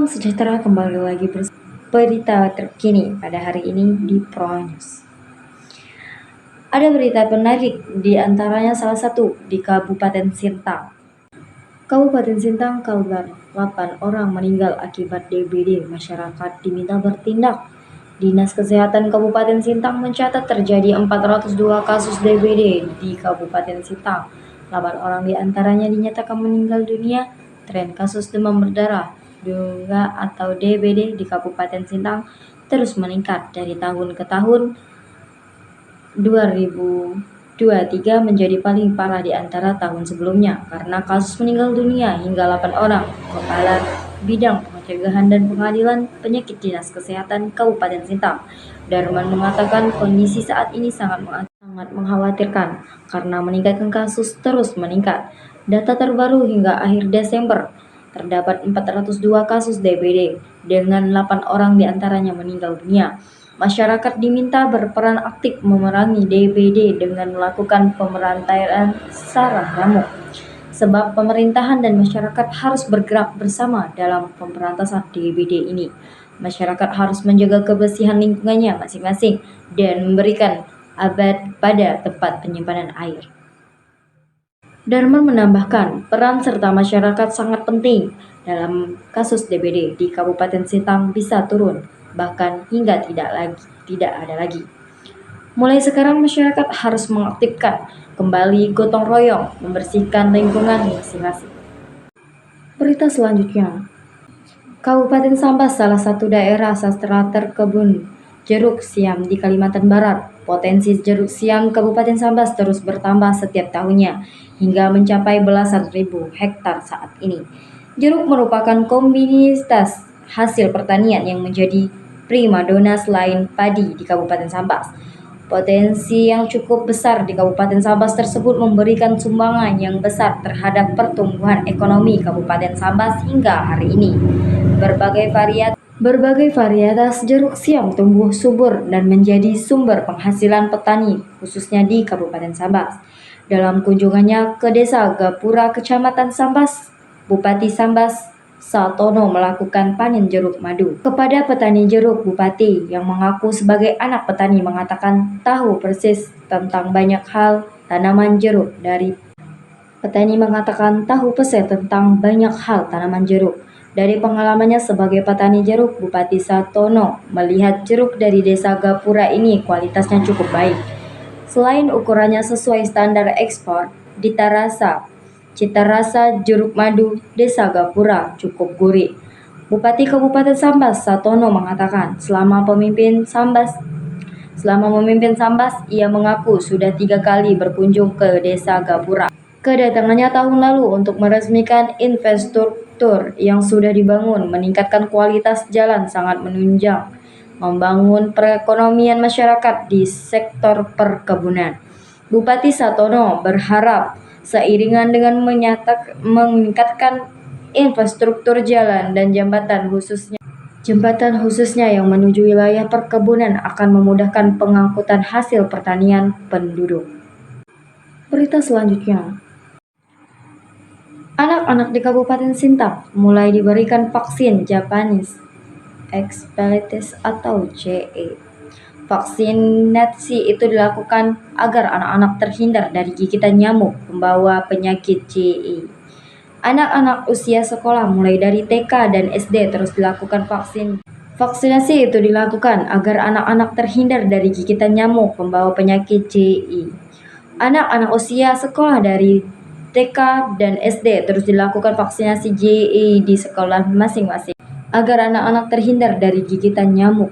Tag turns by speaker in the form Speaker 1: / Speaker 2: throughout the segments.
Speaker 1: Salam sejahtera, kembali lagi bersama berita terkini pada hari ini di ProNews. Ada berita menarik, di antaranya salah satu di Kabupaten Sintang. Kabupaten Sintang kabar 8 orang meninggal akibat DBD, masyarakat diminta bertindak. Dinas Kesehatan Kabupaten Sintang mencatat terjadi 402 kasus DBD di Kabupaten Sintang. 8 orang diantaranya dinyatakan meninggal dunia. Tren kasus demam berdarah dengue atau DBD di Kabupaten Sintang terus meningkat dari tahun ke tahun. 2023 menjadi paling parah di antara tahun sebelumnya karena kasus meninggal dunia hingga 8 orang. Kepala Bidang Pencegahan dan Pengadilan Penyakit Dinas Kesehatan Kabupaten Sintang, Darman, mengatakan kondisi saat ini sangat mengkhawatirkan karena meningkatkan kasus terus meningkat. Data terbaru hingga akhir Desember terdapat 402 kasus DBD dengan 8 orang diantaranya meninggal dunia. Masyarakat diminta berperan aktif memerangi DBD dengan melakukan pemberantaian sarang nyamuk. Sebab pemerintahan dan masyarakat harus bergerak bersama dalam pemberantasan DBD ini. Masyarakat harus menjaga kebersihan lingkungannya masing-masing dan memberikan obat pada tempat penyimpanan air. Darman menambahkan, peran serta masyarakat sangat penting dalam kasus DBD di Kabupaten Sintang bisa turun, bahkan hingga tidak ada lagi. Mulai sekarang masyarakat harus mengaktifkan kembali gotong royong membersihkan lingkungan masing-masing. Berita selanjutnya, Kabupaten Sambas salah satu daerah sastra terkebun jeruk siam di Kalimantan Barat. Potensi jeruk siam Kabupaten Sambas terus bertambah setiap tahunnya hingga mencapai belasan ribu hektar saat ini. Jeruk merupakan komoditas hasil pertanian yang menjadi primadona selain padi di Kabupaten Sambas. Potensi yang cukup besar di Kabupaten Sambas tersebut memberikan sumbangan yang besar terhadap pertumbuhan ekonomi Kabupaten Sambas hingga hari ini. Berbagai varietas jeruk siam tumbuh subur dan menjadi sumber penghasilan petani, khususnya di Kabupaten Sambas. Dalam kunjungannya ke Desa Gapura, Kecamatan Sambas, Bupati Sambas Satono melakukan panen jeruk madu. Kepada petani jeruk, Bupati yang mengaku sebagai anak petani mengatakan tahu persis tentang banyak hal tanaman jeruk. Dari pengalamannya sebagai petani jeruk, Bupati Satono melihat jeruk dari Desa Gapura ini kualitasnya cukup baik. Selain ukurannya sesuai standar ekspor, cita rasa jeruk madu Desa Gapura cukup gurih. Bupati Kabupaten Sambas Satono mengatakan selama memimpin Sambas, ia mengaku sudah 3 kali berkunjung ke Desa Gapura. Kedatangannya tahun lalu untuk meresmikan infrastruktur yang sudah dibangun, meningkatkan kualitas jalan sangat menunjang, membangun perekonomian masyarakat di sektor perkebunan. Bupati Satono berharap seiringan dengan meningkatkan infrastruktur jalan dan jembatan khususnya yang menuju wilayah perkebunan akan memudahkan pengangkutan hasil pertanian penduduk. Berita selanjutnya, anak-anak di Kabupaten Sintang mulai diberikan vaksin Japanese Encephalitis atau JE. Vaksinasi itu dilakukan agar anak-anak terhindar dari gigitan nyamuk pembawa penyakit JE. Anak-anak usia sekolah mulai dari TK dan SD terus dilakukan vaksinasi itu dilakukan agar anak-anak terhindar dari gigitan nyamuk pembawa penyakit JE. Anak-anak usia sekolah dari TK dan SD terus dilakukan vaksinasi JE di sekolah masing-masing agar anak-anak terhindar dari gigitan nyamuk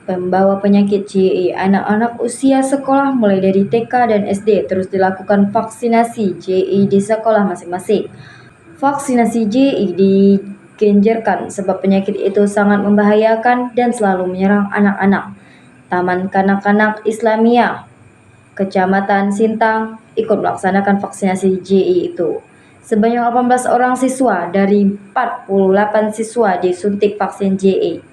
Speaker 1: pembawa penyakit JE. Anak-anak usia sekolah mulai dari TK dan SD terus dilakukan vaksinasi JE di sekolah masing-masing. Vaksinasi JE digencarkan sebab penyakit itu sangat membahayakan dan selalu menyerang anak-anak. Taman Kanak-kanak Islamiyah Kecamatan Sintang ikut melaksanakan vaksinasi JE itu. Sebanyak 18 orang siswa dari 48 siswa disuntik vaksin JE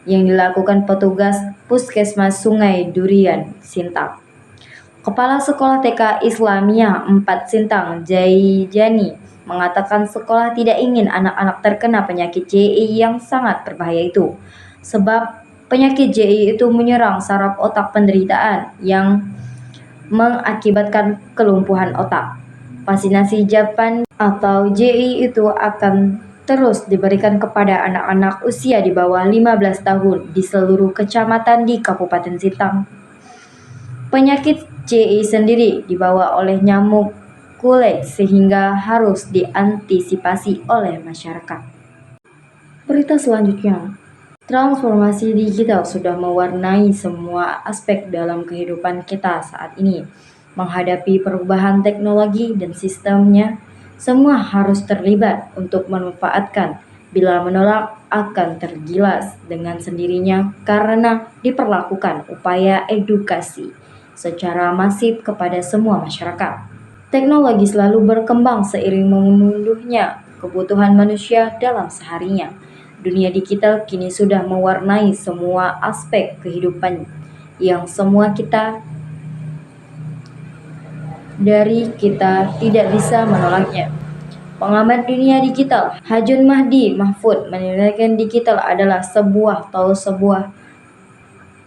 Speaker 1: yang dilakukan petugas Puskesmas Sungai Durian, Sintang. Kepala Sekolah TK Islamiyah 4 Sintang, Jaijani, mengatakan sekolah tidak ingin anak-anak terkena penyakit JI yang sangat berbahaya itu. Sebab penyakit JI itu menyerang saraf otak penderitaan yang mengakibatkan kelumpuhan otak. Vaksinasi Japan atau JI itu akan terus diberikan kepada anak-anak usia di bawah 15 tahun di seluruh kecamatan di Kabupaten Sintang. Penyakit JI sendiri dibawa oleh nyamuk kulit sehingga harus diantisipasi oleh masyarakat. Berita selanjutnya, transformasi digital sudah mewarnai semua aspek dalam kehidupan kita saat ini. Menghadapi perubahan teknologi dan sistemnya, semua harus terlibat untuk memanfaatkan. Bila menolak, akan tergilas dengan sendirinya karena diperlakukan upaya edukasi secara masif kepada semua masyarakat. Teknologi selalu berkembang seiring mengunduhnya kebutuhan manusia dalam seharinya. Dunia digital kini sudah mewarnai semua aspek kehidupan yang semua kita tidak bisa menolaknya. Pengamat dunia digital Hajun Mahdi Mahfud menilai digital adalah sebuah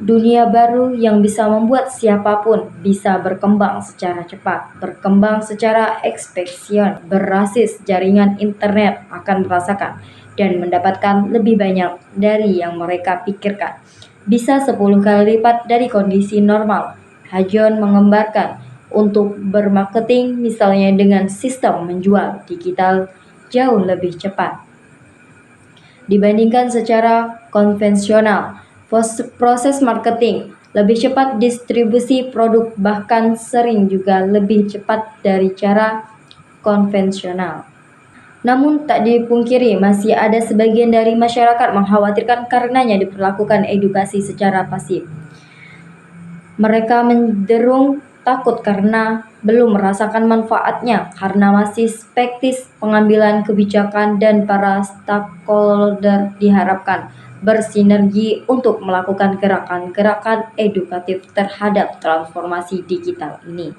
Speaker 1: dunia baru yang bisa membuat siapapun bisa berkembang secara cepat, berkembang secara eksponensial, berbasis jaringan internet akan merasakan dan mendapatkan lebih banyak dari yang mereka pikirkan. Bisa 10 kali lipat dari kondisi normal. Hajun menggambarkan untuk bermarketing misalnya dengan sistem menjual digital jauh lebih cepat dibandingkan secara konvensional. Proses marketing lebih cepat, distribusi produk bahkan sering juga lebih cepat dari cara konvensional. Namun tak dipungkiri masih ada sebagian dari masyarakat mengkhawatirkan karenanya diperlakukan edukasi secara pasif. Mereka menderung takut karena belum merasakan manfaatnya karena masih skeptis. Pengambilan kebijakan dan para stakeholder diharapkan bersinergi untuk melakukan gerakan-gerakan edukatif terhadap transformasi digital ini.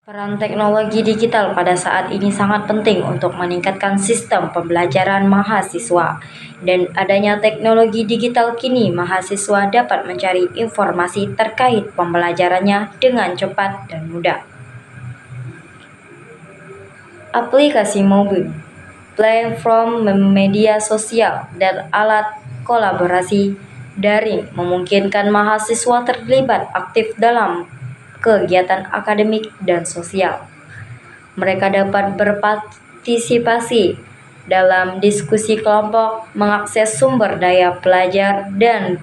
Speaker 1: Peran teknologi digital pada saat ini sangat penting untuk meningkatkan sistem pembelajaran mahasiswa. Dan adanya teknologi digital kini, mahasiswa dapat mencari informasi terkait pembelajarannya dengan cepat dan mudah. Aplikasi mobil, platform media sosial, dan alat kolaborasi daring memungkinkan mahasiswa terlibat aktif dalam kegiatan akademik dan sosial. Mereka dapat berpartisipasi dalam diskusi kelompok, mengakses sumber daya belajar, dan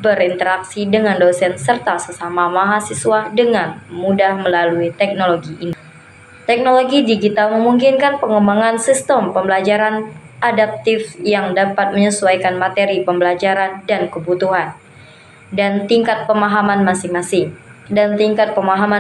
Speaker 1: berinteraksi dengan dosen serta sesama mahasiswa dengan mudah melalui teknologi ini. Teknologi digital memungkinkan pengembangan sistem pembelajaran adaptif yang dapat menyesuaikan materi pembelajaran dan kebutuhan dan tingkat pemahaman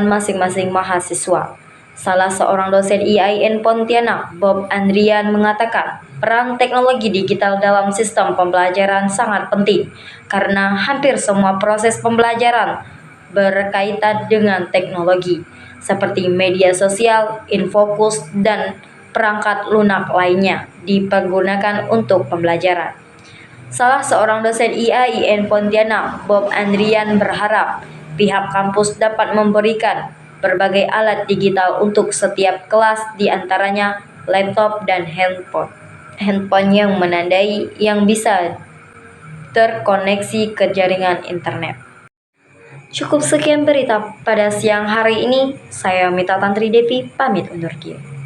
Speaker 1: masing-masing mahasiswa. Salah seorang dosen IAIN Pontianak, Bob Andrian, mengatakan peran teknologi digital dalam sistem pembelajaran sangat penting karena hampir semua proses pembelajaran berkaitan dengan teknologi, seperti media sosial, infokus, dan perangkat lunak lainnya dipergunakan untuk pembelajaran. Salah seorang dosen IAIN Pontianak, Bob Andrian, berharap pihak kampus dapat memberikan berbagai alat digital untuk setiap kelas, di antaranya laptop dan handphone yang menandai yang bisa terkoneksi ke jaringan internet. Cukup sekian berita pada siang hari ini. Saya Mita Tantri Devi pamit undur diri.